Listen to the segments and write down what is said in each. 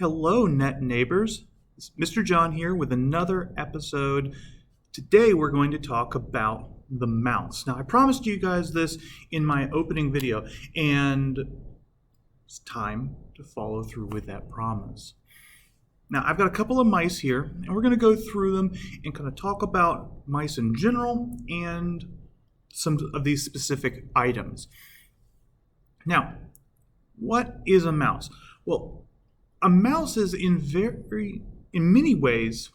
Hello, net neighbors. It's Mr. John here with another episode. Today we're going to talk about the mouse. Now, I promised you guys this in my opening video, and it's time to follow through with that promise. Now, I've got a couple of mice here, and we're going to go through them and kind of talk about mice in general and some of these specific items. Now, what is a mouse? Well, a mouse is in many ways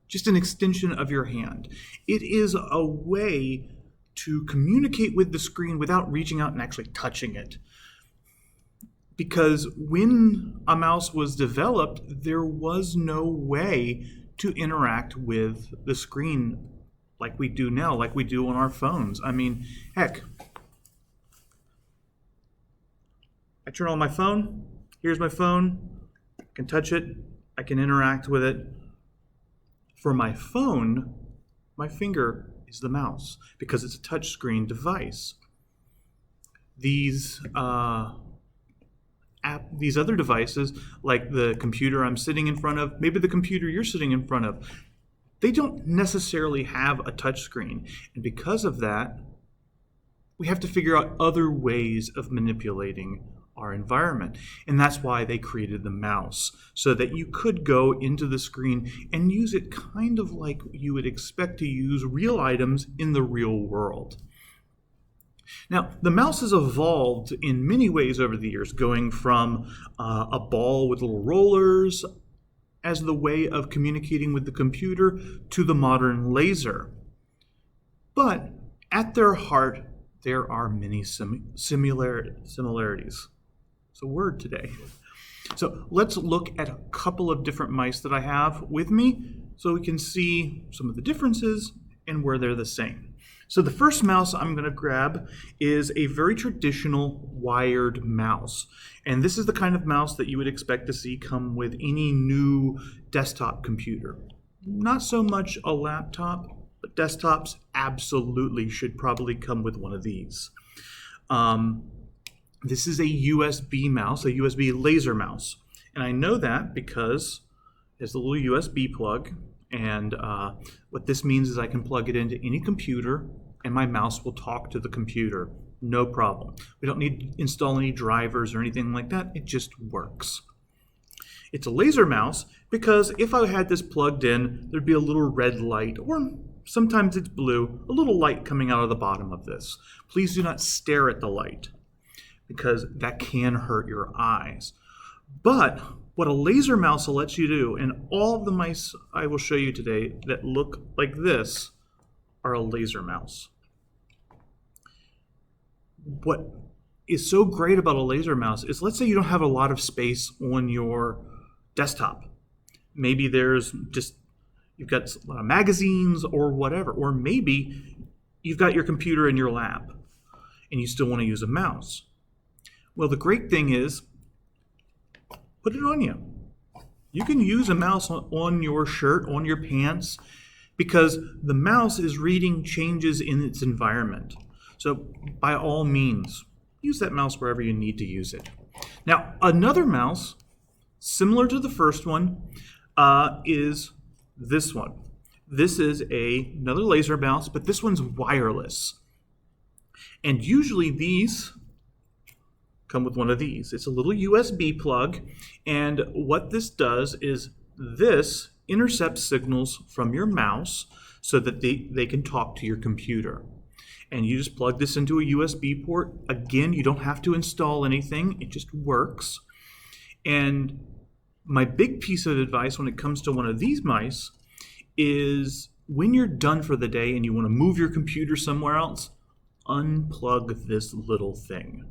just an extension of your hand. It is a way to communicate with the screen without reaching out and actually touching it. Because when a mouse was developed, there was no way to interact with the screen like we do now, like we do on our phones. I mean, heck, I turn on my phone, here's my phone, I can touch it, I can interact with it. For my phone, my finger is the mouse because it's a touchscreen device. These other devices, like the computer I'm sitting in front of, maybe the computer you're sitting in front of, they don't necessarily have a touchscreen. And because of that, we have to figure out other ways of manipulating our environment. And that's why they created the mouse, so that you could go into the screen and use it kind of like you would expect to use real items in the real world. Now, the mouse has evolved in many ways over the years, going from a ball with little rollers as the way of communicating with the computer to the modern laser. But at their heart, there are many similarities. It's a word today. So let's look at a couple of different mice that I have with me so we can see some of the differences and where they're the same. So the first mouse I'm going to grab is a very traditional wired mouse. And this is the kind of mouse that you would expect to see come with any new desktop computer. Not so much a laptop, but desktops absolutely should probably come with one of these. This is a USB mouse, a USB laser mouse. And I know that because there's a little USB plug. And what this means is I can plug it into any computer and my mouse will talk to the computer. No problem. We don't need to install any drivers or anything like that. It just works. It's a laser mouse because if I had this plugged in, there'd be a little red light, or sometimes it's blue, a little light coming out of the bottom of this. Please do not stare at the light because that can hurt your eyes. But what a laser mouse will let you do, and all of the mice I will show you today that look like this are a laser mouse. What is so great about a laser mouse is, let's say you don't have a lot of space on your desktop. Maybe you've got a lot of magazines or whatever, or maybe you've got your computer in your lap and you still want to use a mouse. Well, the great thing is, put it on you. You can use a mouse on your shirt, on your pants, because the mouse is reading changes in its environment. So by all means, use that mouse wherever you need to use it. Now, another mouse, similar to the first one, is this one. This is another laser mouse, but this one's wireless. And usually these come with one of these. It's a little USB plug, and what this does is this intercepts signals from your mouse so that they can talk to your computer. And you just plug this into a USB port. Again, you don't have to install anything. It just works. And my big piece of advice when it comes to one of these mice is, when you're done for the day and you want to move your computer somewhere else, unplug this little thing.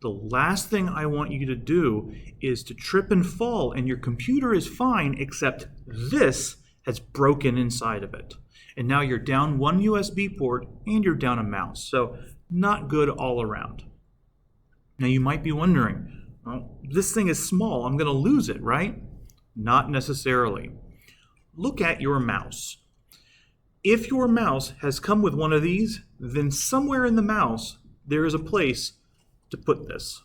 The last thing I want you to do is to trip and fall, and your computer is fine, except this has broken inside of it. And now you're down one USB port and you're down a mouse. So not good all around. Now you might be wondering, well, this thing is small, I'm going to lose it, right? Not necessarily. Look at your mouse. If your mouse has come with one of these, then somewhere in the mouse there is a place to put this.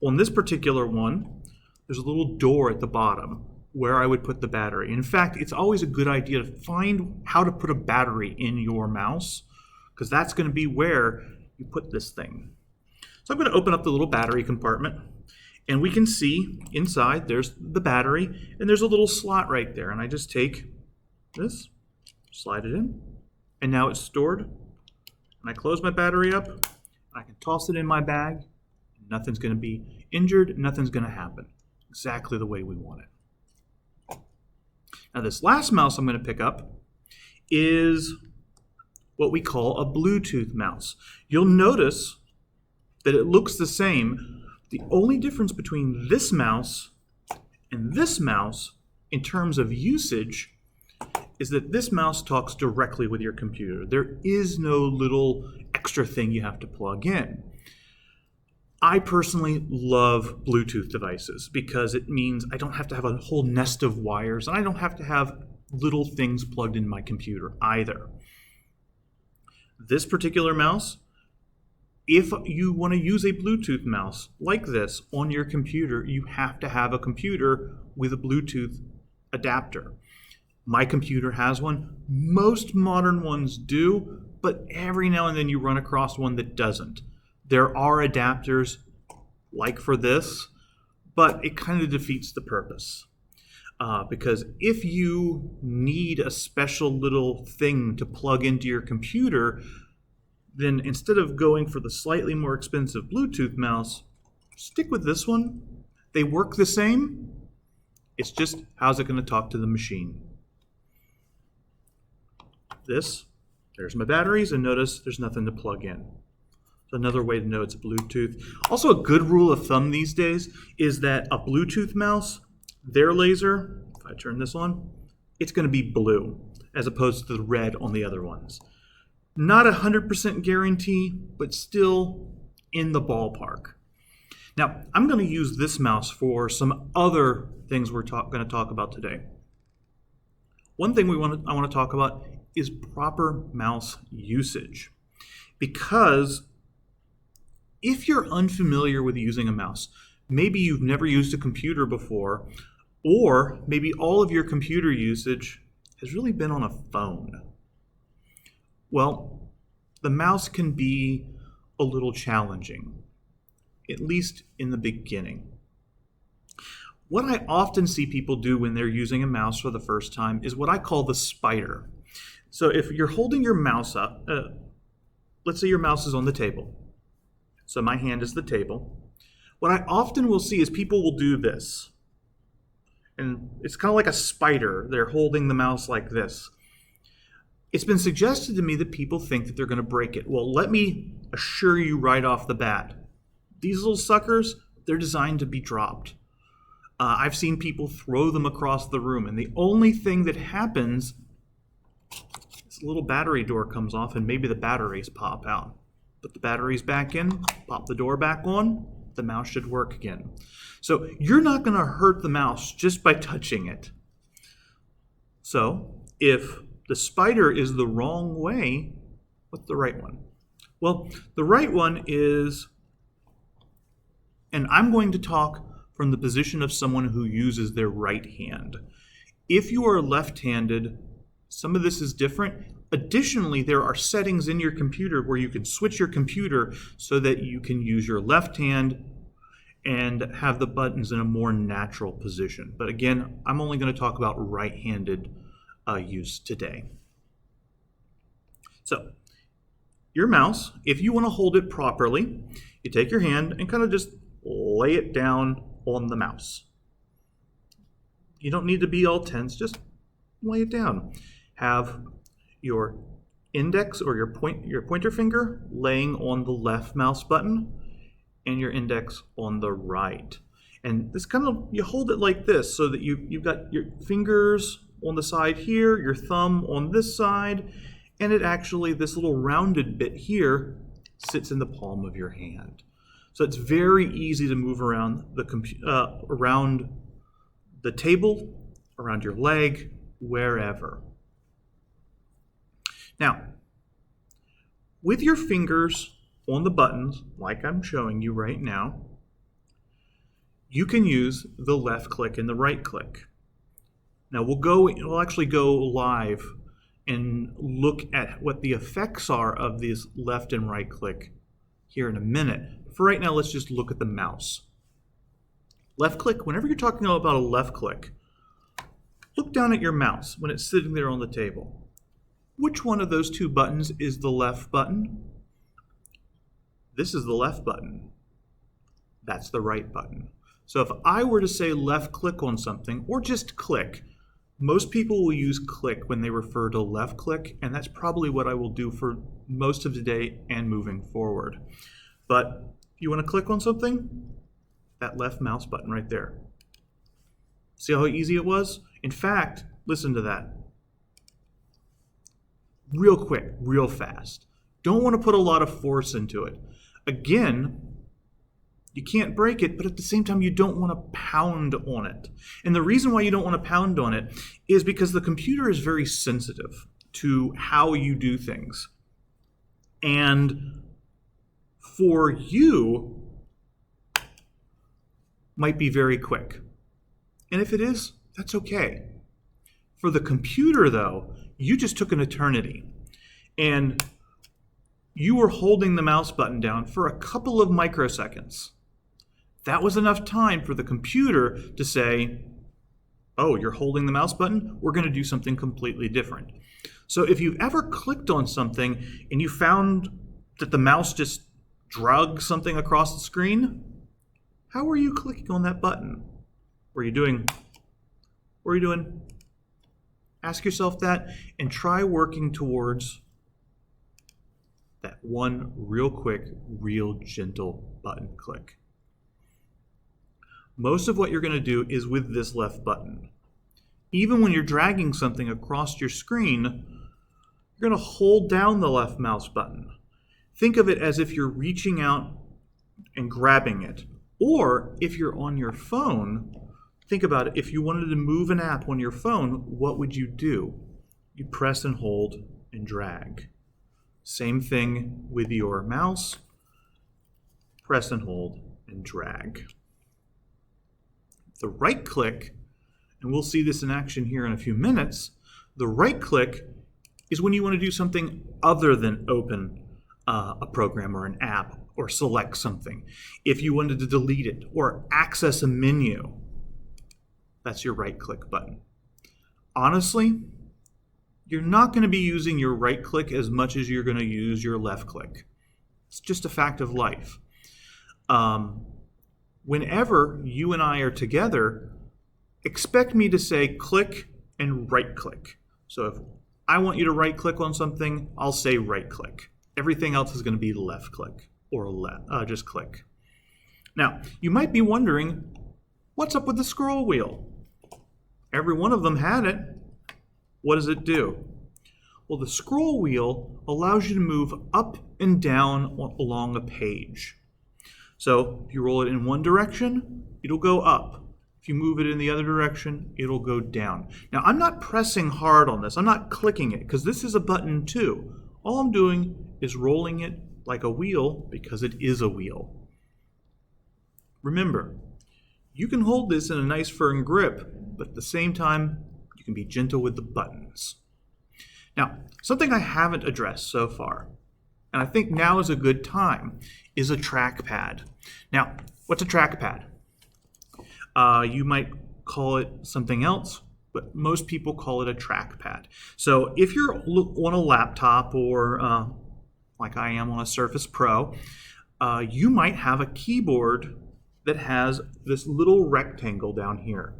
On this particular one, there's a little door at the bottom where I would put the battery. In fact, it's always a good idea to find how to put a battery in your mouse, because that's going to be where you put this thing. So I'm going to open up the little battery compartment, and we can see inside there's the battery, and there's a little slot right there. And I just take this, slide it in, and now it's stored. And I close my battery up, and I can toss it in my bag. Nothing's going to be injured, nothing's going to happen. Exactly the way we want it. Now this last mouse I'm going to pick up is what we call a Bluetooth mouse. You'll notice that it looks the same. The only difference between this mouse and this mouse in terms of usage is that this mouse talks directly with your computer. There is no little extra thing you have to plug in. I personally love Bluetooth devices because it means I don't have to have a whole nest of wires, and I don't have to have little things plugged in my computer either. This particular mouse, if you want to use a Bluetooth mouse like this on your computer, you have to have a computer with a Bluetooth adapter. My computer has one. Most modern ones do, but every now and then you run across one that doesn't. There are adapters like for this, but it kind of defeats the purpose. Because if you need a special little thing to plug into your computer, then instead of going for the slightly more expensive Bluetooth mouse, stick with this one. They work the same. It's just, how's it going to talk to the machine? There's my batteries, and notice there's nothing to plug in. So another way to know it's Bluetooth. Also, a good rule of thumb these days is that a Bluetooth mouse, their laser, if I turn this on, it's going to be blue as opposed to the red on the other ones. Not 100% guarantee, but still in the ballpark. Now, I'm going to use this mouse for some other things we're going to talk about today. One thing I want to talk about is proper mouse usage. Because if you're unfamiliar with using a mouse, maybe you've never used a computer before, or maybe all of your computer usage has really been on a phone. Well, the mouse can be a little challenging, at least in the beginning. What I often see people do when they're using a mouse for the first time is what I call the spider. So if you're holding your mouse up, let's say your mouse is on the table. So my hand is the table. What I often will see is people will do this. And it's kind of like a spider. They're holding the mouse like this. It's been suggested to me that people think that they're going to break it. Well, let me assure you right off the bat. These little suckers, they're designed to be dropped. I've seen people throw them across the room, and the only thing that happens is a little battery door comes off, and maybe the batteries pop out. Put the batteries back in, pop the door back on, the mouse should work again. So you're not going to hurt the mouse just by touching it. So if the spider is the wrong way, what's the right one? Well, the right one is, and I'm going to talk from the position of someone who uses their right hand. If you are left-handed, some of this is different. Additionally, there are settings in your computer where you can switch your computer so that you can use your left hand and have the buttons in a more natural position. But again, I'm only going to talk about right-handed use today. So, your mouse, if you want to hold it properly, you take your hand and kind of just lay it down on the mouse. You don't need to be all tense, just lay it down. Have your index or your pointer finger laying on the left mouse button and your index on the right. And this kind of, you hold it like this so that you've got your fingers on the side here, your thumb on this side, and it actually, this little rounded bit here sits in the palm of your hand. So it's very easy to move around around the table, around your leg, wherever. Now, with your fingers on the buttons, like I'm showing you right now, you can use the left click and the right click. Now we'll actually go live and look at what the effects are of this left and right click here in a minute. For right now, let's just look at the mouse. Left click, whenever you're talking about a left click, look down at your mouse when it's sitting there on the table. Which one of those two buttons is the left button? This is the left button. That's the right button. So if I were to say left click on something, or just click, most people will use click when they refer to left click, and that's probably what I will do for most of today and moving forward. But if you want to click on something, that left mouse button right there. See how easy it was? In fact, listen to that. Real quick, real fast. Don't want to put a lot of force into it. Again, you can't break it, but at the same time, you don't want to pound on it. And the reason why you don't want to pound on it is because the computer is very sensitive to how you do things. And for you, might be very quick. And if it is, that's okay. For the computer, though, you just took an eternity. And you were holding the mouse button down for a couple of microseconds. That was enough time for the computer to say, oh, you're holding the mouse button? We're going to do something completely different. So if you've ever clicked on something and you found that the mouse just dragged something across the screen, how were you clicking on that button? What were you doing? Ask yourself that and try working towards that one real quick, real gentle button click. Most of what you're going to do is with this left button. Even when you're dragging something across your screen, you're going to hold down the left mouse button. Think of it as if you're reaching out and grabbing it. Or if you're on your phone, think about it. If you wanted to move an app on your phone, what would you do? You press and hold and drag. Same thing with your mouse. Press and hold and drag. The right click, and we'll see this in action here in a few minutes, the right click is when you want to do something other than open a program or an app or select something. If you wanted to delete it or access a menu, that's your right click button. Honestly, you're not going to be using your right click as much as you're going to use your left click. It's just a fact of life. Whenever you and I are together, expect me to say click and right click. So if I want you to right click on something, I'll say right click. Everything else is going to be left click or just click. Now, you might be wondering, what's up with the scroll wheel? Every one of them had it. What does it do? Well, the scroll wheel allows you to move up and down along a page. So if you roll it in one direction, it'll go up. If you move it in the other direction, it'll go down. Now, I'm not pressing hard on this. I'm not clicking it because this is a button too. All I'm doing is rolling it like a wheel because it is a wheel. Remember, you can hold this in a nice firm grip, but at the same time, you can be gentle with the buttons. Now, something I haven't addressed so far, and I think now is a good time, is a trackpad. Now, what's a trackpad? You might call it something else, but most people call it a trackpad. So if you're on a laptop or like I am on a Surface Pro, you might have a keyboard that has this little rectangle down here,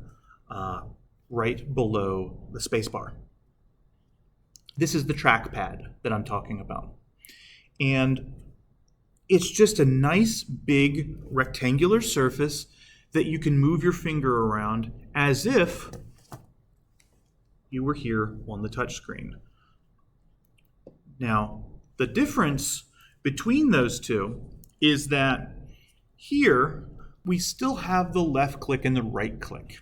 right below the spacebar. This is the trackpad that I'm talking about. And it's just a nice big rectangular surface that you can move your finger around as if you were here on the touchscreen. Now, the difference between those two is that here we still have the left click and the right click.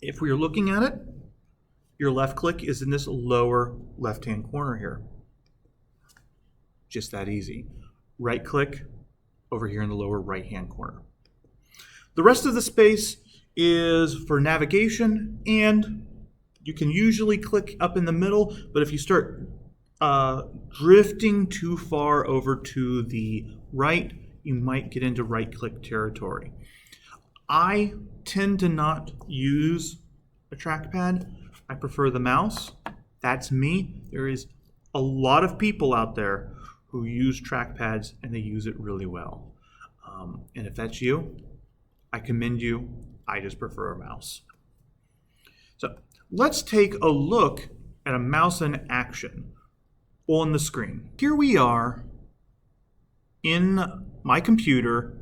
If we are looking at it, your left click is in this lower left-hand corner here. Just that easy. Right click over here in the lower right-hand corner. The rest of the space is for navigation, and you can usually click up in the middle, but if you start drifting too far over to the right, you might get into right-click territory. I tend to not use a trackpad. I prefer the mouse. That's me. There is a lot of people out there who use trackpads, and they use it really well. And if that's you, I commend you. I just prefer a mouse. So let's take a look at a mouse in action on the screen. Here we are in my computer,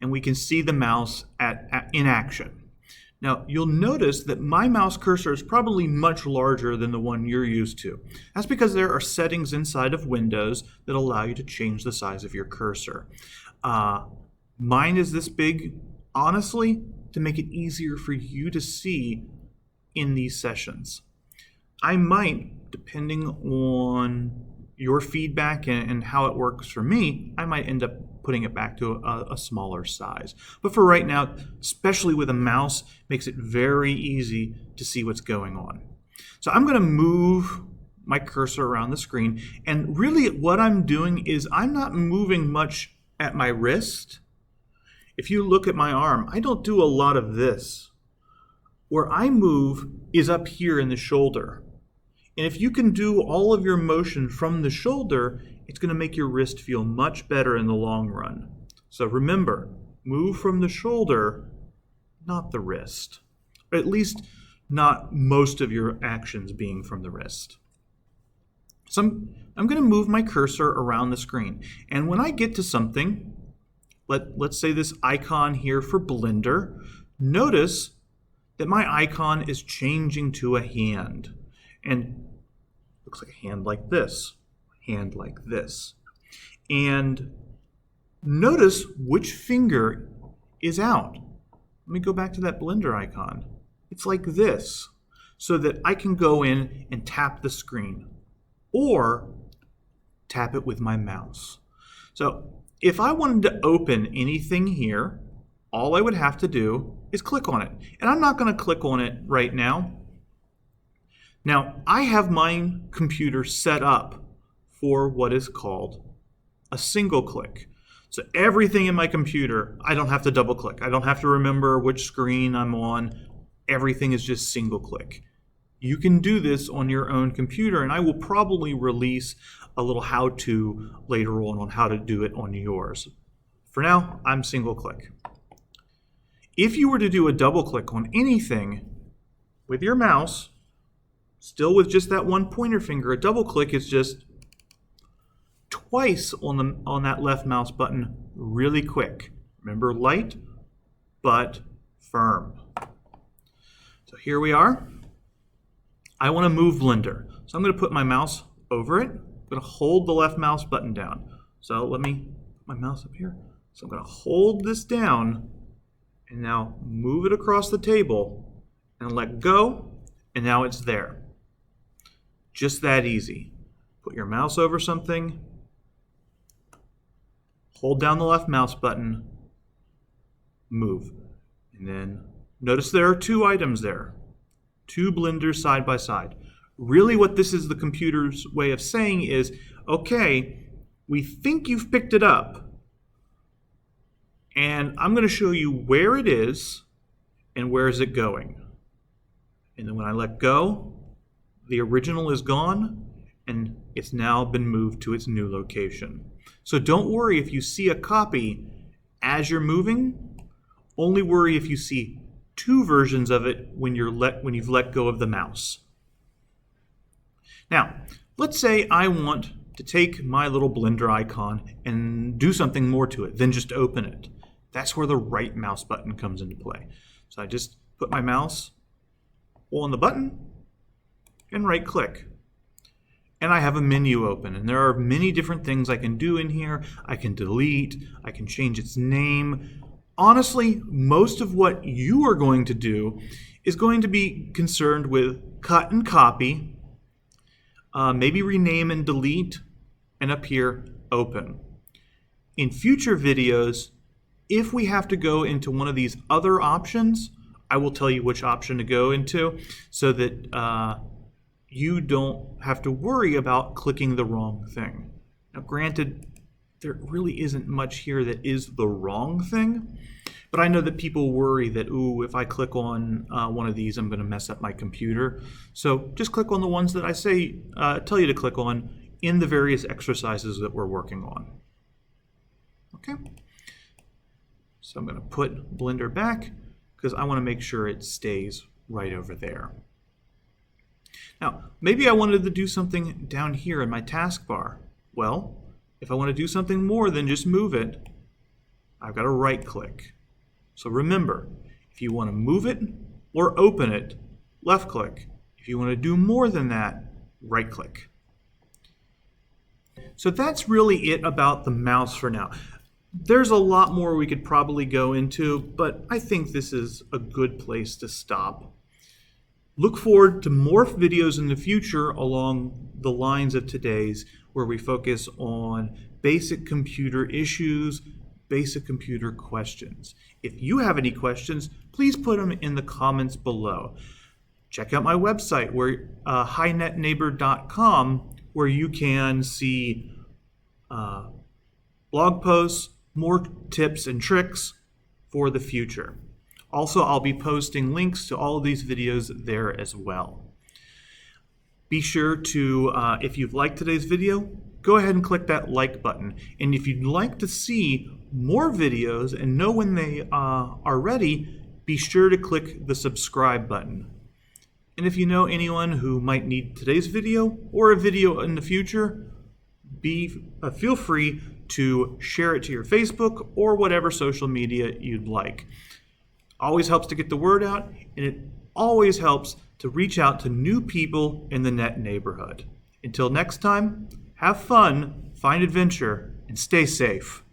and we can see the mouse in action. Now, you'll notice that my mouse cursor is probably much larger than the one you're used to. That's because there are settings inside of Windows that allow you to change the size of your cursor. Mine is this big, honestly, to make it easier for you to see in these sessions. I might, depending on your feedback and how it works for me, I might end up putting it back to a smaller size. But for right now, especially with a mouse, makes it very easy to see what's going on. So I'm going to move my cursor around the screen, and really what I'm doing is I'm not moving much at my wrist. If you look at my arm, I don't do a lot of this. Where I move is up here in the shoulder. And if you can do all of your motion from the shoulder, it's going to make your wrist feel much better in the long run. So remember, move from the shoulder, not the wrist. Or at least not most of your actions being from the wrist. So I'm going to move my cursor around the screen. And when I get to something, let's say this icon here for Blender, notice that my icon is changing to a hand. And looks like a hand like this, hand like this. And notice which finger is out. Let me go back to that Blender icon. It's like this, so that I can go in and tap the screen or tap it with my mouse. So if I wanted to open anything here, all I would have to do is click on it. And I'm not going to click on it right now. Now, I have my computer set up for what is called a single click. So everything in my computer, I don't have to double click. I don't have to remember which screen I'm on. Everything is just single click. You can do this on your own computer, and I will probably release a little how-to later on how to do it on yours. For now, I'm single click. If you were to do a double click on anything with your mouse, still with just that one pointer finger, a double click is just twice on that left mouse button, really quick. Remember, light but firm. So here we are. I want to move Blender. So I'm going to put my mouse over it. I'm going to hold the left mouse button down. So let me put my mouse up here. So I'm going to hold this down and now move it across the table and let go, and now it's there. Just that easy. Put your mouse over something, hold down the left mouse button, move. And then notice there are two items there, two blenders side by side. Really what this is the computer's way of saying is, okay, we think you've picked it up, and I'm going to show you where it is and where is it going. And then when I let go, the original is gone, and it's now been moved to its new location. So don't worry if you see a copy as you're moving. Only worry if you see two versions of it when you've let go of the mouse. Now, let's say I want to take my little Blender icon and do something more to it than just open it. That's where the right mouse button comes into play. So I just put my mouse on the button and right click. And I have a menu open, and there are many different things I can do in here. I can delete, I can change its name. Honestly, most of what you are going to do is going to be concerned with cut and copy, maybe rename and delete, and up here, open. In future videos, If we have to go into one of these other options, I will tell you which option to go into so that you don't have to worry about clicking the wrong thing. Now, granted, there really isn't much here that is the wrong thing, but I know that people worry that, ooh, if I click on one of these, I'm going to mess up my computer. So just click on the ones that I tell you to click on in the various exercises that we're working on. Okay. So I'm going to put Blender back because I want to make sure it stays right over there. Now, maybe I wanted to do something down here in my taskbar. Well, if I want to do something more than just move it, I've got to right click. So remember, if you want to move it or open it, left click. If you want to do more than that, right click. So that's really it about the mouse for now. There's a lot more we could probably go into, but I think this is a good place to stop. Look forward to more videos in the future along the lines of today's, where we focus on basic computer issues, basic computer questions. If you have any questions, please put them in the comments below. Check out my website, where hinetneighbor.com, where you can see blog posts, more tips and tricks for the future. Also, I'll be posting links to all of these videos there as well. Be sure to, if you've liked today's video, go ahead and click that like button. And if you'd like to see more videos and know when they are ready, be sure to click the subscribe button. And if you know anyone who might need today's video or a video in the future, feel free to share it to your Facebook or whatever social media you'd like. Always helps to get the word out, and it always helps to reach out to new people in the net neighborhood. Until next time, have fun, find adventure, and stay safe.